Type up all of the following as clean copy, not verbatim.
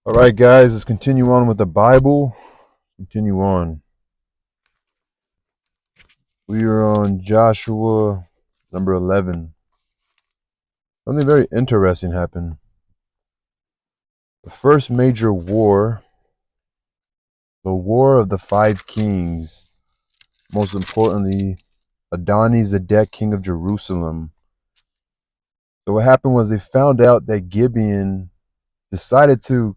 All right, guys, let's continue on with the Bible. Continue on. We are on Joshua number 11. Something very interesting happened. The first major war, the War of the Five Kings, most importantly, Adoni-Zedek, king of Jerusalem. So what happened was they found out that Gibeon decided to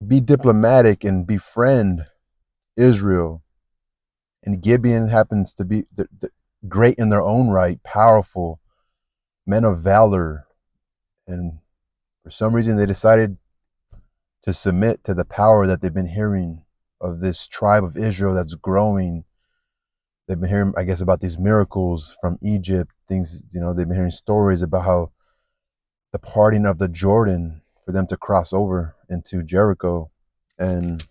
be diplomatic and befriend Israel. And Gibeon happens to be great in their own right, powerful, men of valor, and for some reason they decided to submit to the power that they've been hearing of this tribe of Israel that's growing. They've been hearing, I guess, about these miracles from Egypt, things, they've been hearing stories about how the parting of the Jordan for them to cross over into Jericho. And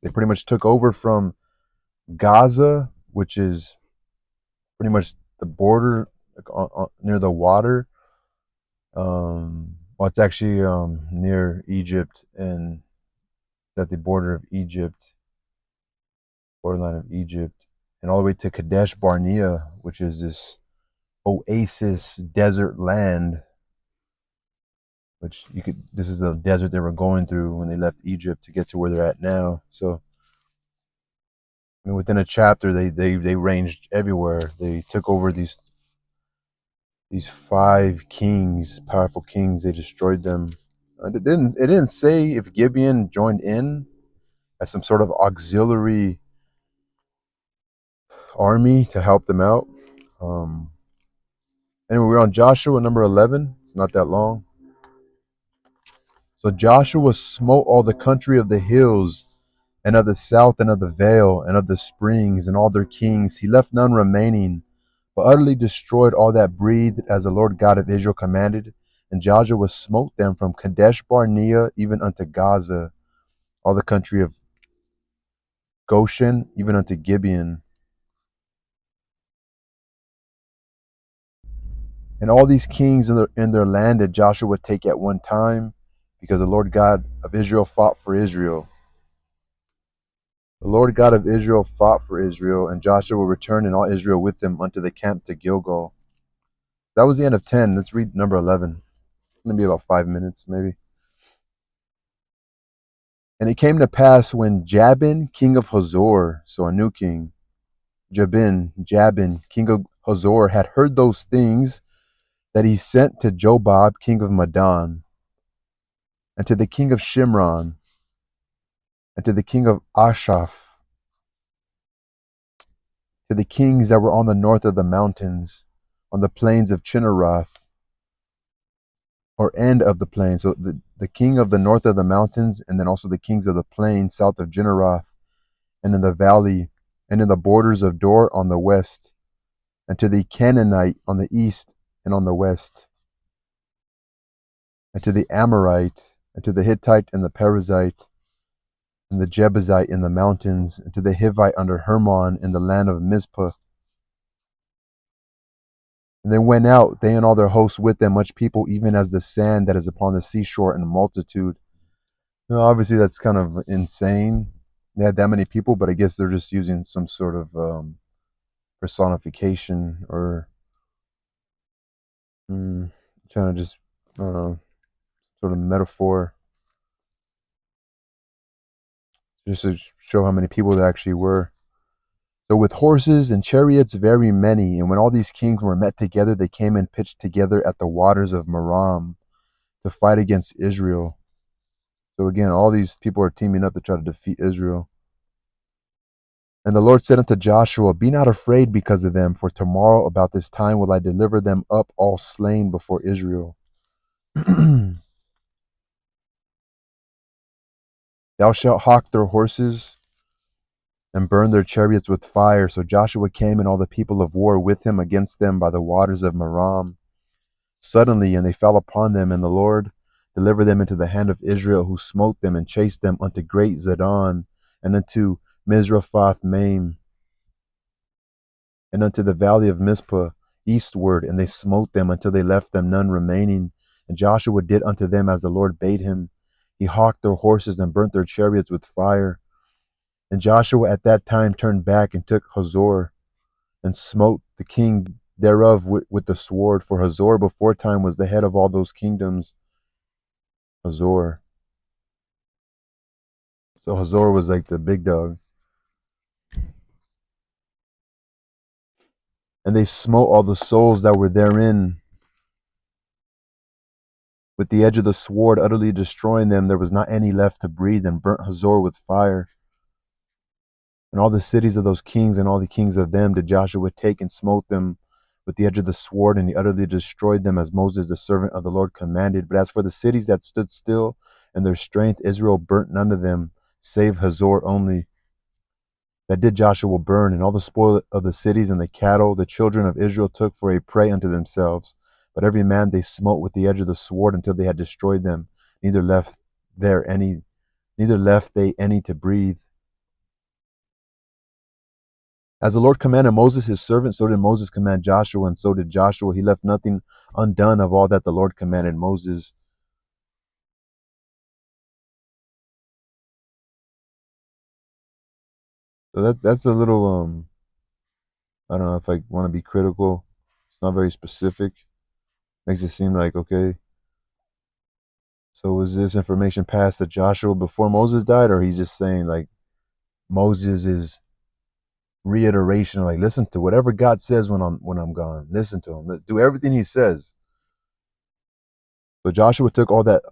they pretty much took over from Gaza, which is pretty much the border, like, near the water. Well, it's actually near Egypt and at the border of Egypt, borderline of Egypt, and all the way to Kadesh Barnea, which is this oasis desert land. Which this is the desert they were going through when they left Egypt to get to where they're at now. So, I mean, within a chapter, they ranged everywhere. They took over these five kings, powerful kings. They destroyed them. It didn't say if Gibeon joined in as some sort of auxiliary army to help them out. Um, anyway, we're on Joshua number 11. It's not that long. So Joshua smote all the country of the hills and of the south and of the vale and of the springs and all their kings. He left none remaining, but utterly destroyed all that breathed, as the Lord God of Israel commanded. And Joshua smote them from Kadesh Barnea even unto Gaza, all the country of Goshen, even unto Gibeon. And all these kings in their land did Joshua take at one time, because the Lord God of Israel fought for Israel. The Lord God of Israel fought for Israel, and Joshua returned and all Israel with him unto the camp to Gilgal. That was the end of 10. Let's read number 11. It's going to be about 5 minutes, maybe. And it came to pass when Jabin, king of Hazor, so a new king, Jabin, king of Hazor, had heard those things, that he sent to Jobab, king of Madon, and to the king of Shimron, and to the king of Ashaph, to the kings that were on the north of the mountains, on the plains of Chinneroth, or end of the plain. So the king of the north of the mountains, and then also the kings of the plain south of Chinneroth, and in the valley, and in the borders of Dor on the west, and to the Canaanite on the east and on the west, and to the Amorite, and to the Hittite and the Perizzite, and the Jebusite in the mountains, and to the Hivite under Hermon in the land of Mizpah. And they went out, they and all their hosts with them, much people, even as the sand that is upon the seashore, in a multitude. Obviously, that's kind of insane. They had that many people, but I guess they're just using some sort of personification, or trying to just, I don't know, sort of metaphor, just to show how many people there actually were. So with horses and chariots very many, and when all these kings were met together, they came and pitched together at the waters of Merom to fight against Israel. So again, all these people are teaming up to try to defeat Israel. And the Lord said unto Joshua, be not afraid because of them, for tomorrow about this time will I deliver them up all slain before Israel. Thou shalt hawk their horses and burn their chariots with fire. So Joshua came and all the people of war with him against them by the waters of Merom suddenly, and they fell upon them, and the Lord delivered them into the hand of Israel, who smote them and chased them unto great Zidon, and unto Mizraphoth Maim, and unto the valley of Mizpah eastward, and they smote them until they left them none remaining. And Joshua did unto them as the Lord bade him. He hawked their horses and burnt their chariots with fire. And Joshua at that time turned back and took Hazor and smote the king thereof with the sword. For Hazor before time was the head of all those kingdoms. Hazor. So Hazor was like the big dog. And they smote all the souls that were therein with the edge of the sword, utterly destroying them. There was not any left to breathe, and burnt Hazor with fire. And all the cities of those kings and all the kings of them did Joshua take and smote them with the edge of the sword, and he utterly destroyed them as Moses the servant of the Lord commanded. But as for the cities that stood still and their strength, Israel burnt none of them, save Hazor only. That did Joshua burn, and all the spoil of the cities and the cattle the children of Israel took for a prey unto themselves. But every man they smote with the edge of the sword until they had destroyed them, neither left they any to breathe. As the Lord commanded Moses his servant, so did Moses command Joshua, and so did Joshua. He left nothing undone of all that the Lord commanded Moses. So that's a little I don't know if I want to be critical. It's not very specific. Makes it seem like, okay, so was this information passed to Joshua before Moses died, or he's just saying like Moses is reiteration, like listen to whatever God says when I'm gone. Listen to him. Do everything he says. So Joshua took all that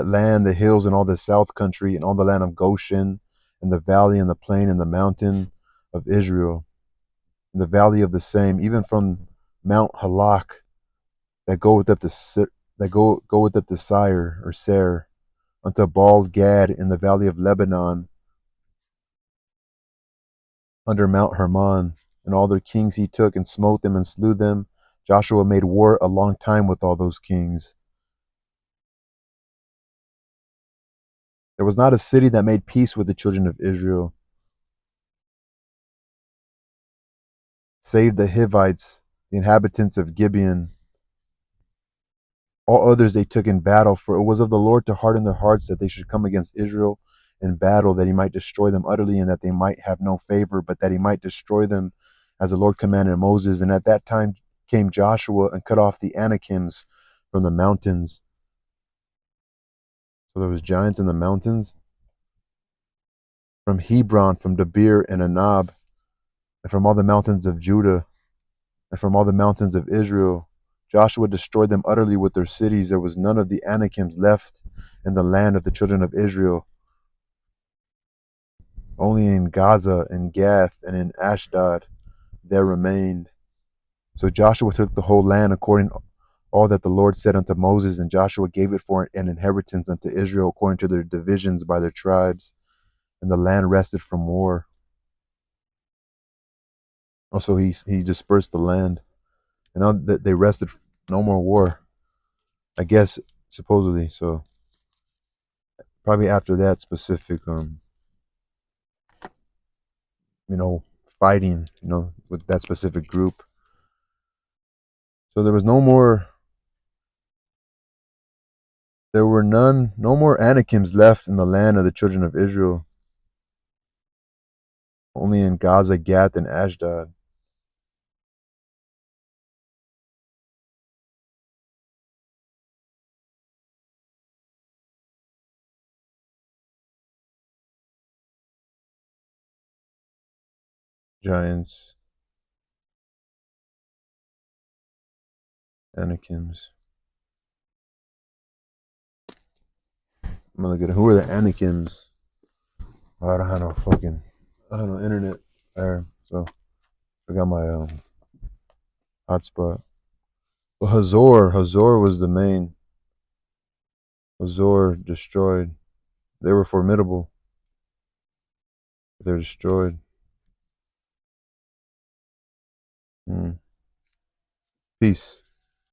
land, the hills and all the south country, and all the land of Goshen, and the valley and the plain and the mountain of Israel, and the valley of the same, even from Mount Halak that goeth up to goeth up to Sire or Ser, unto Baal Gad in the valley of Lebanon, under Mount Hermon. And all their kings he took and smote them and slew them. Joshua made war a long time with all those kings. There was not a city that made peace with the children of Israel, save the Hivites, the inhabitants of Gibeon. All others they took in battle, for it was of the Lord to harden their hearts that they should come against Israel in battle, that he might destroy them utterly, and that they might have no favor, but that he might destroy them as the Lord commanded Moses. And at that time came Joshua and cut off the Anakims from the mountains. So there was giants in the mountains, from Hebron, from Debir and Anab, and from all the mountains of Judah, and from all the mountains of Israel. Joshua destroyed them utterly with their cities. There was none of the Anakims left in the land of the children of Israel. Only in Gaza, and Gath, and in Ashdod there remained. So Joshua took the whole land according to all that the Lord said unto Moses, and Joshua gave it for an inheritance unto Israel according to their divisions by their tribes, and the land rested from war. Also, he dispersed the land, and now that they rested, no more war, I guess, supposedly. So probably after that specific, you know, fighting, with that specific group. So there was no more. There were no more Anakims left in the land of the children of Israel, only in Gaza, Gath, and Ashdod. Giants, Anakims. I'm gonna look at it. Who are the Anakims? Oh, I don't have no internet there, so I got my hotspot. But Hazor was the main. Hazor destroyed. They were formidable. They're destroyed. Peace.